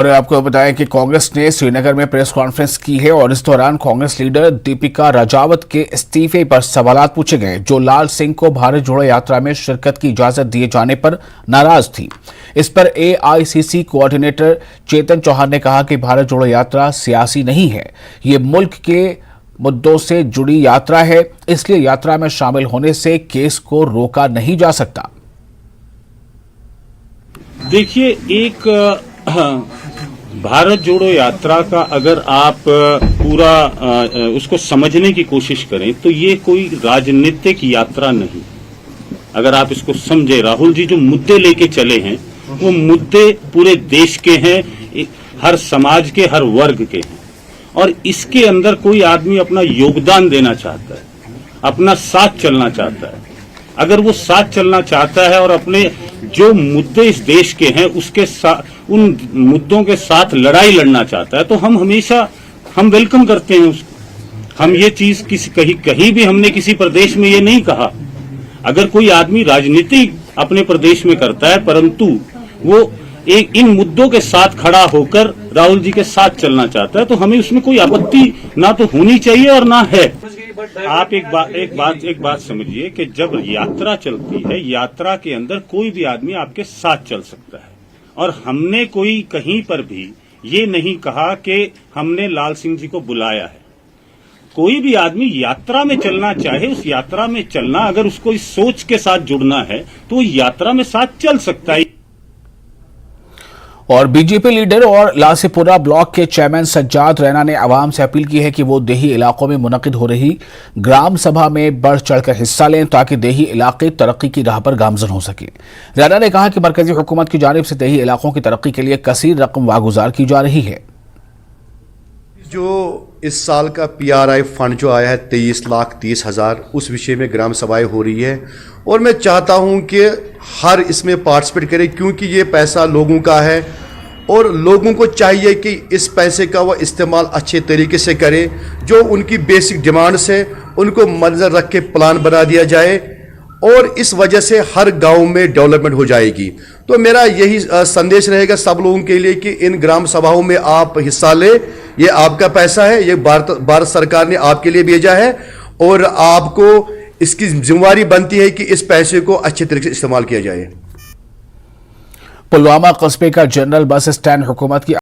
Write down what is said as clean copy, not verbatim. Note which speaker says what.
Speaker 1: और आपको बताएं कि कांग्रेस ने श्रीनगर में प्रेस कॉन्फ्रेंस की है और इस दौरान कांग्रेस लीडर दीपिका राजावत के इस्तीफे पर सवाल पूछे गए, जो लाल सिंह को भारत जोड़ो यात्रा में शिरकत की इजाजत दिए जाने पर नाराज थी। इस पर एआईसीसी कोऑर्डिनेटर चेतन चौहान ने कहा कि भारत जोड़ो यात्रा सियासी नहीं है, ये मुल्क के मुद्दों से जुड़ी यात्रा है, इसलिए यात्रा में शामिल होने से केस को रोका नहीं जा सकता।
Speaker 2: देखिए, एक भारत जोड़ो यात्रा का अगर आप पूरा उसको समझने की कोशिश करें तो ये कोई राजनीतिक यात्रा नहीं। अगर आप इसको समझे, राहुल जी जो मुद्दे लेके चले हैं वो मुद्दे पूरे देश के हैं, हर समाज के, हर वर्ग के हैं, और इसके अंदर कोई आदमी अपना योगदान देना चाहता है, अपना साथ चलना चाहता है। अगर वो साथ चलना चाहता है और अपने जो मुद्दे इस देश के हैं उसके साथ, उन मुद्दों के साथ लड़ाई लड़ना चाहता है, तो हम हमेशा वेलकम करते हैं उसको। हम ये चीज कहीं भी हमने किसी प्रदेश में ये नहीं कहा। अगर कोई आदमी राजनीति अपने प्रदेश में करता है परंतु वो इन मुद्दों के साथ खड़ा होकर राहुल जी के साथ चलना चाहता है, तो हमें उसमें कोई आपत्ति ना तो होनी चाहिए और ना है। आप एक बात समझिए कि जब यात्रा चलती है, यात्रा के अंदर कोई भी आदमी आपके साथ चल सकता है, और हमने कोई कहीं पर भी ये नहीं कहा कि हमने लाल सिंह जी को बुलाया है। कोई भी आदमी यात्रा में चलना चाहे, उस यात्रा में चलना, अगर उसको इस सोच के साथ जुड़ना है तो वो यात्रा में साथ चल सकता है।
Speaker 1: और बीजेपी लीडर और लासीपुरा ब्लॉक के चेयरमैन सज्जाद रैना ने आवाम से अपील की है कि वो देही इलाकों में मुनक्किद हो रही ग्राम सभा में बढ़ चढ़कर हिस्सा लें ताकि देही इलाके तरक्की की राह पर गामजन हो सके। रैना ने कहा कि मरकजी हुकूमत की जानिब से देही इलाकों की तरक्की के लिए कसीर रकम वागुजार की जा रही है।
Speaker 3: जो इस साल का PRI फंड जो आया है 23,30,000, उस विषय में ग्राम सभाएं हो रही है, और मैं चाहता हूं कि हर इसमें पार्टिसिपेट करे, क्योंकि ये पैसा लोगों का है और लोगों को चाहिए कि इस पैसे का वो इस्तेमाल अच्छे तरीके से करें। जो उनकी बेसिक डिमांड्स है उनको मद्देनजर रख के प्लान बना दिया जाए और इस वजह से हर गांव में डेवलपमेंट हो जाएगी। तो मेरा यही संदेश रहेगा सब लोगों के लिए कि इन ग्राम सभाओं में आप हिस्सा लें। ये आपका पैसा है, ये भारत सरकार ने आपके लिए भेजा है और आपको इसकी जिम्मेवारी बनती है कि इस पैसे को अच्छे तरीके से इस्तेमाल किया जाए।
Speaker 1: पुलवामा कस्बे का जनरल बस स्टैंड हुकूमत की